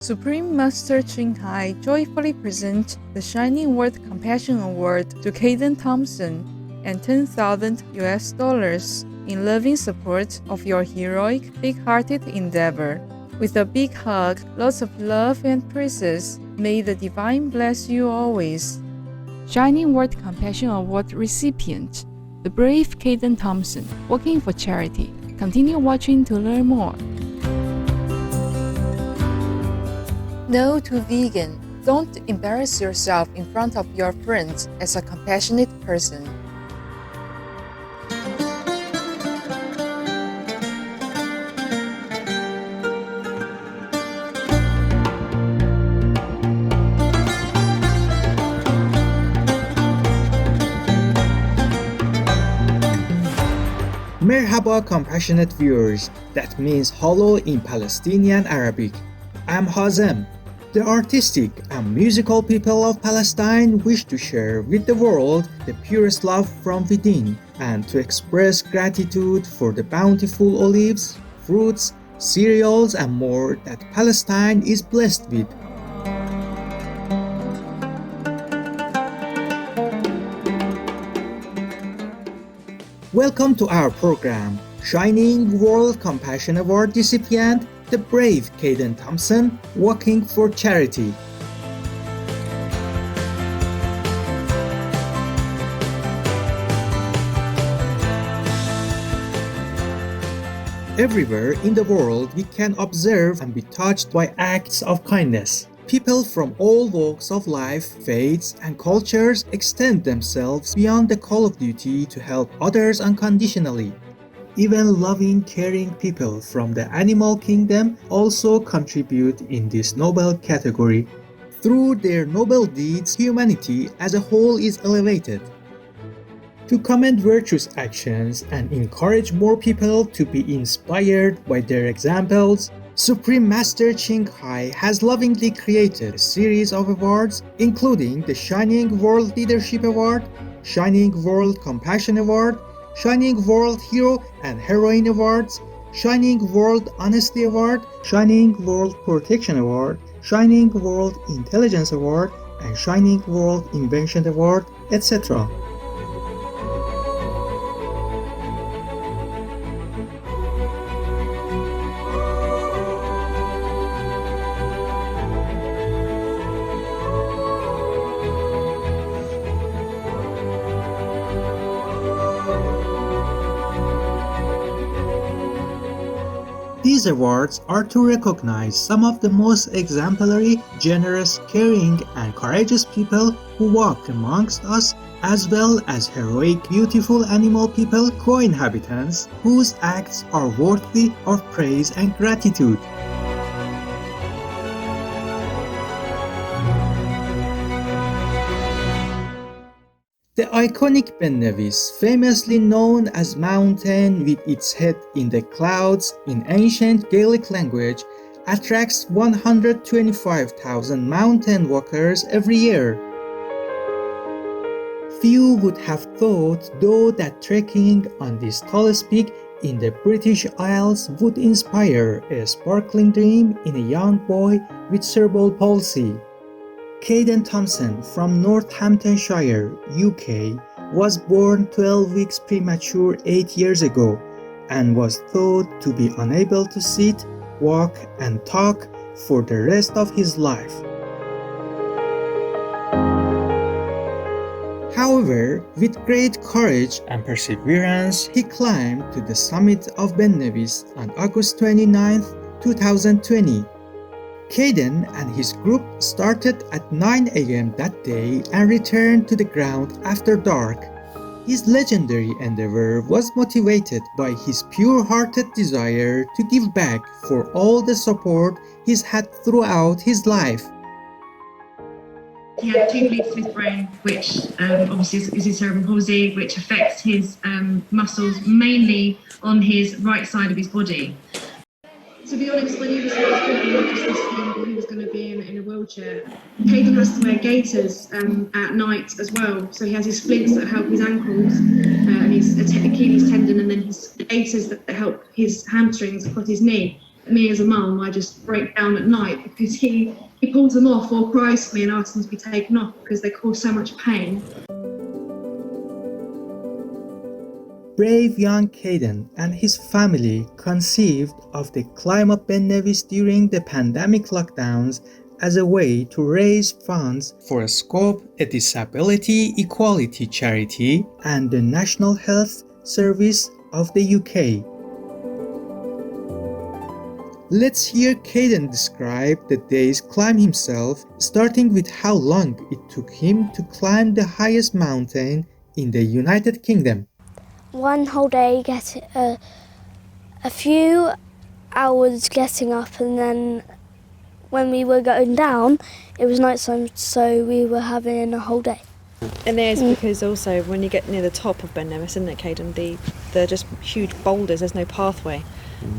Supreme Master Ching joyfully presents the Shining World Compassion Award to Caeden Thomson and $10,000 US in loving support of your heroic, big-hearted endeavor. With a big hug, lots of love and praises, may the Divine bless you always. Shining World Compassion Award recipient, the brave Caeden Thomson, working for charity. Continue watching to learn more. No to vegan. Don't embarrass yourself in front of your friends as a compassionate person. Merhaba compassionate viewers, that means hello in Palestinian Arabic. I'm Hazem. The artistic and musical people of Palestine wish to share with the world the purest love from within and to express gratitude for the bountiful olives, fruits, cereals and more that Palestine is blessed with. Welcome to our program, Shining World Compassion Award recipient, the brave Caeden Thomson, working for charity. Everywhere in the world we can observe and be touched by acts of kindness. People from all walks of life, faiths, and cultures extend themselves beyond the call of duty to help others unconditionally. Even loving, caring people from the animal kingdom also contribute in this noble category. Through their noble deeds, humanity as a whole is elevated. To commend virtuous actions and encourage more people to be inspired by their examples, Supreme Master Ching has lovingly created a series of awards, including the Shining World Leadership Award, Shining World Compassion Award, Shining World Hero and Heroine Awards, Shining World Honesty Award, Shining World Protection Award, Shining World Intelligence Award, and Shining World Invention Award, etc. These awards are to recognize some of the most exemplary, generous, caring, and courageous people who walk amongst us, as well as heroic, beautiful animal people, co-inhabitants, whose acts are worthy of praise and gratitude. The iconic Ben Nevis, famously known as Mountain with its head in the clouds in ancient Gaelic language, attracts 125,000 mountain walkers every year. Few would have thought, though, that trekking on this tallest peak in the British Isles would inspire a sparkling dream in a young boy with cerebral palsy. Caeden Thomson from Northamptonshire, UK, was born 12 weeks premature 8 years ago and was thought to be unable to sit, walk, and talk for the rest of his life. However, with great courage and perseverance, he climbed to the summit of Ben Nevis on August 29, 2020. Caeden and his group started at 9 a.m. that day and returned to the ground after dark. His legendary endeavor was motivated by his pure-hearted desire to give back for all the support he's had throughout his life. He had 2 bleeds to his brain, which obviously is his cerebral palsy, which affects his muscles mainly on his right side of his body. To be honest, when he was probably not just this thing that he was going to be in a wheelchair. Caeden has to wear gaiters at night as well, so he has his splints that help his ankles and his Achilles tendon, and then his gaiters that help his hamstrings across his knee. Me as a mum, I just break down at night because he pulls them off or cries to me and asks them to be taken off because they cause so much pain. Brave young Caeden and his family conceived of the climb of Ben Nevis during the pandemic lockdowns as a way to raise funds for SCOPE, a disability equality charity, and the National Health Service of the UK. Let's hear Caeden describe the day's climb himself, starting with how long it took him to climb the highest mountain in the United Kingdom. One whole day, a few hours getting up, and then when we were going down, it was night time, so we were having a whole day. And there's because also when you get near the top of Ben Nevis, isn't it, Caeden, they're just huge boulders, there's no pathway.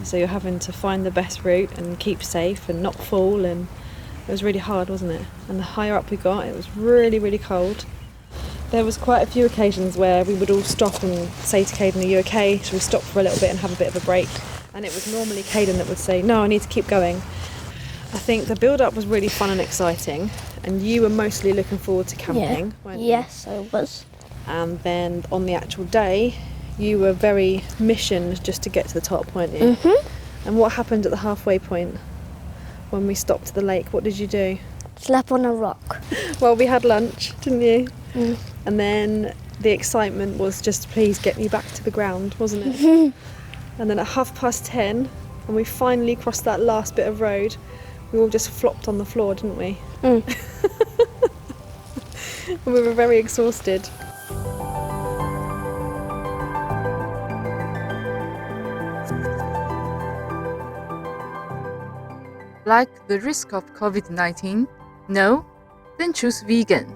So you're having to find the best route and keep safe and not fall, and it was really hard, wasn't it? And the higher up we got, it was really, really cold. There was quite a few occasions where we would all stop and say to Caeden, are you okay? Should we stop for a little bit and have a bit of a break? And it was normally Caeden that would say, no, I need to keep going. I think the build-up was really fun and exciting, and you were mostly looking forward to camping, weren't you? Yes, I was. And then on the actual day, you were very missioned just to get to the top, weren't you? Mm-hmm. And what happened at the halfway point when we stopped at the lake? What did you do? Slept on a rock. Well, we had lunch, didn't you? Mm. And then the excitement was just please get me back to the ground, wasn't it? And then at 10:30, when we finally crossed that last bit of road, we all just flopped on the floor, didn't we? Mm. And we were very exhausted. Like the risk of COVID-19? No? Then choose vegan.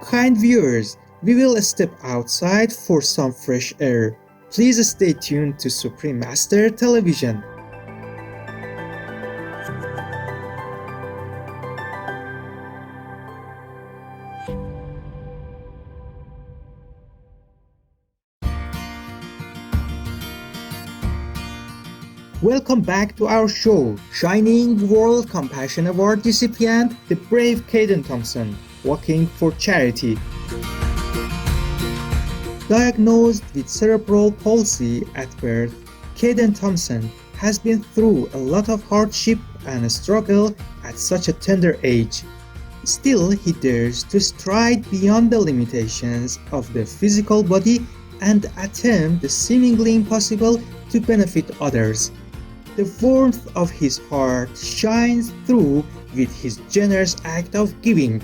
Kind viewers, we will step outside for some fresh air. Please stay tuned to Supreme Master Television. Welcome back to our show. Shining World Compassion Award recipient, the brave Caeden Thomson, walking for charity. Diagnosed with cerebral palsy at birth, Caeden Thomson has been through a lot of hardship and struggle at such a tender age. Still, he dares to stride beyond the limitations of the physical body and attempt the seemingly impossible to benefit others. The warmth of his heart shines through with his generous act of giving.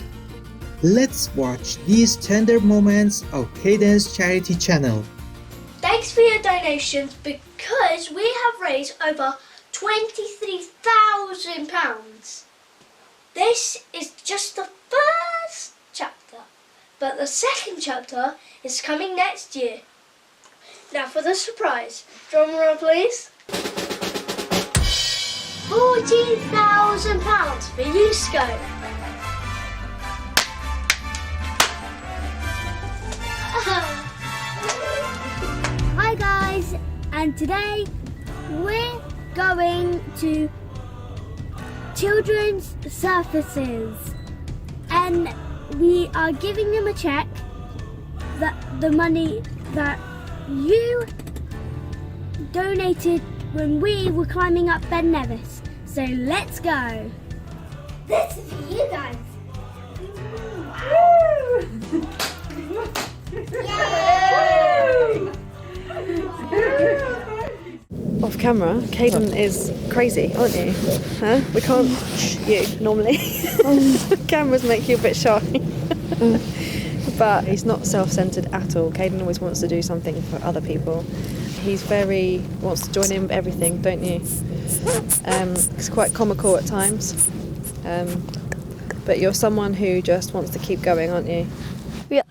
Let's watch these tender moments of Caeden's charity channel. Thanks for your donations, because we have raised over £23,000. This is just the first chapter, but the second chapter is coming next year. Now for the surprise. Drum roll, please. £40,000 for you, Scope. Hi guys, and today we're going to Children's Services, and we are giving them a check that the money that you donated when we were climbing up Ben Nevis. So let's go. This is for you guys. Off camera, Caeden is crazy, aren't you? Huh? We can't you normally. Cameras make you a bit shy. But he's not self-centered at all. Caeden always wants to do something for other people. He's wants to join in with everything, don't you? It's quite comical at times. But you're someone who just wants to keep going, aren't you? Yeah.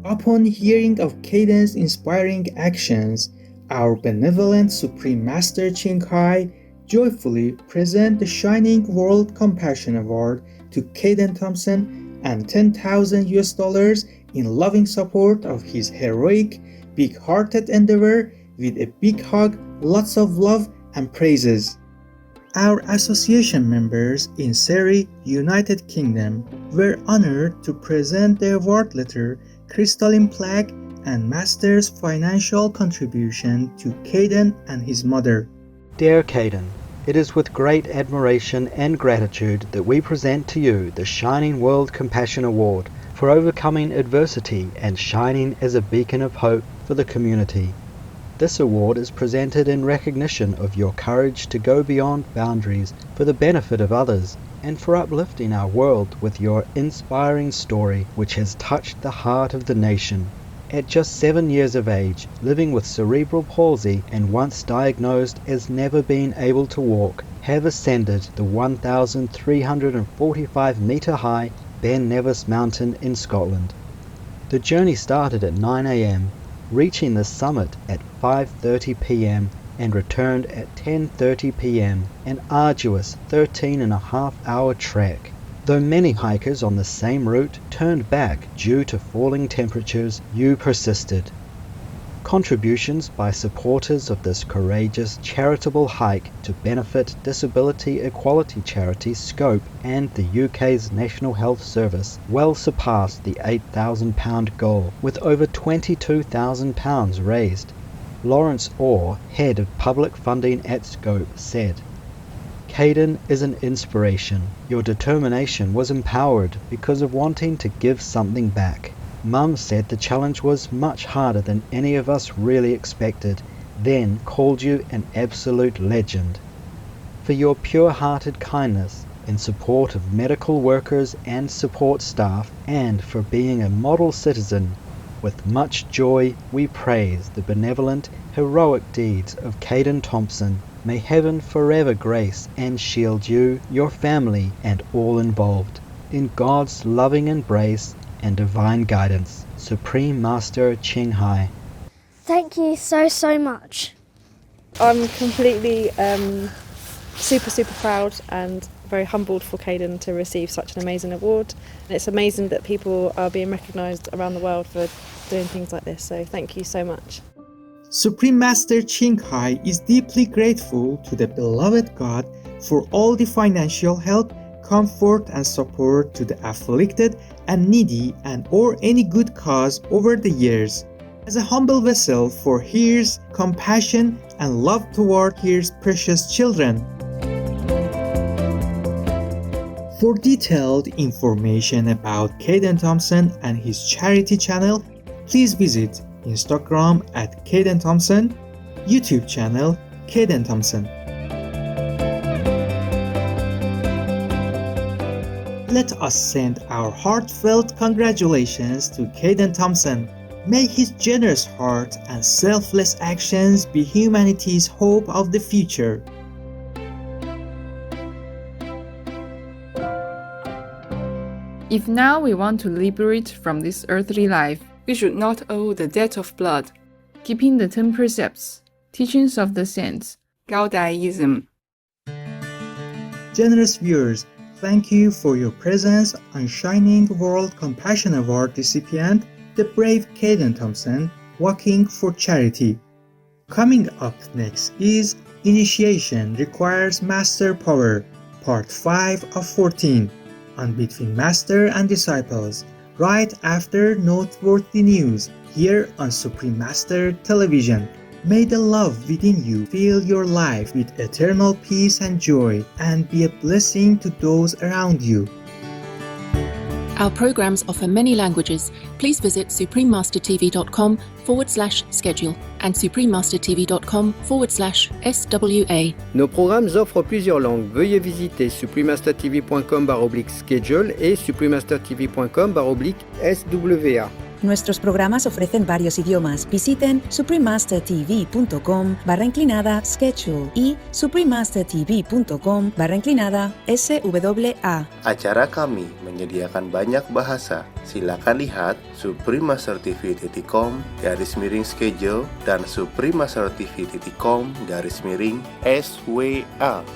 Upon hearing of Caeden's inspiring actions, our benevolent Supreme Master Ching joyfully present the Shining World Compassion Award to Caeden Thomson and $10,000 in loving support of his heroic, big-hearted endeavor with a big hug, lots of love and praises. Our association members in Surrey, United Kingdom were honored to present the award letter, crystalline plaque, and Master's financial contribution to Caeden and his mother. Dear Caeden, it is with great admiration and gratitude that we present to you the Shining World Compassion Award for overcoming adversity and shining as a beacon of hope for the community. This award is presented in recognition of your courage to go beyond boundaries for the benefit of others and for uplifting our world with your inspiring story which has touched the heart of the nation. At just 7 years of age, living with cerebral palsy and once diagnosed as never being able to walk, have ascended the 1,345 metre high Ben Nevis mountain in Scotland. The journey started at 9 a.m, reaching the summit at 5:30 p.m. and returned at 10:30 p.m, an arduous 13.5-hour trek. Though many hikers on the same route turned back due to falling temperatures, you persisted. Contributions by supporters of this courageous charitable hike to benefit disability equality charity Scope and the UK's National Health Service well surpassed the £8,000 goal, with over £22,000 raised. Lawrence Orr, head of public funding at Scope, said, "Caeden is an inspiration. Your determination was empowered because of wanting to give something back. Mum said the challenge was much harder than any of us really expected, then called you an absolute legend. For your pure-hearted kindness in support of medical workers and support staff, and for being a model citizen, with much joy we praise the benevolent, heroic deeds of Caeden Thomson. May heaven forever grace and shield you, your family, and all involved. In God's loving embrace and divine guidance, Supreme Master Ching. Thank you so much. I'm completely super proud and very humbled for Caeden to receive such an amazing award. And it's amazing that people are being recognised around the world for doing things like this, so thank you so much. Supreme Master Ching is deeply grateful to the beloved God for all the financial help, comfort and support to the afflicted and needy and or any good cause over the years. As a humble vessel for his compassion and love toward his precious children. For detailed information about Caeden Thomson and his charity channel, please visit Instagram at Caeden Thomson, YouTube channel Caeden Thomson. Let us send our heartfelt congratulations to Caeden Thomson. May his generous heart and selfless actions be humanity's hope of the future. If now we want to liberate from this earthly life, we should not owe the debt of blood, keeping the 10 precepts, teachings of the saints, Gaelicism. Generous viewers, thank you for your presence on Shining World Compassion Award recipient, the brave Caeden Thomson, Walking for Charity. Coming up next is Initiation Requires Master Power, Part 5 of 14, on Between Master and Disciples, right after noteworthy news here on Supreme Master Television. May the love within you fill your life with eternal peace and joy and be a blessing to those around you. Our programs offer many languages. Please visit suprememastertv.com/schedule and suprememastertv.com/SWA. Nos programmes offrent plusieurs langues. Veuillez visiter suprememastertv.com/schedule et suprememastertv.com/SWA. Nuestros programas ofrecen varios idiomas. Visiten suprememastertv.com/schedule y suprememastertv.com/SWA. Acara kami menyediakan banyak bahasa. Silakan lihat suprememastertv.com/schedule dan suprememastertv.com/SWA.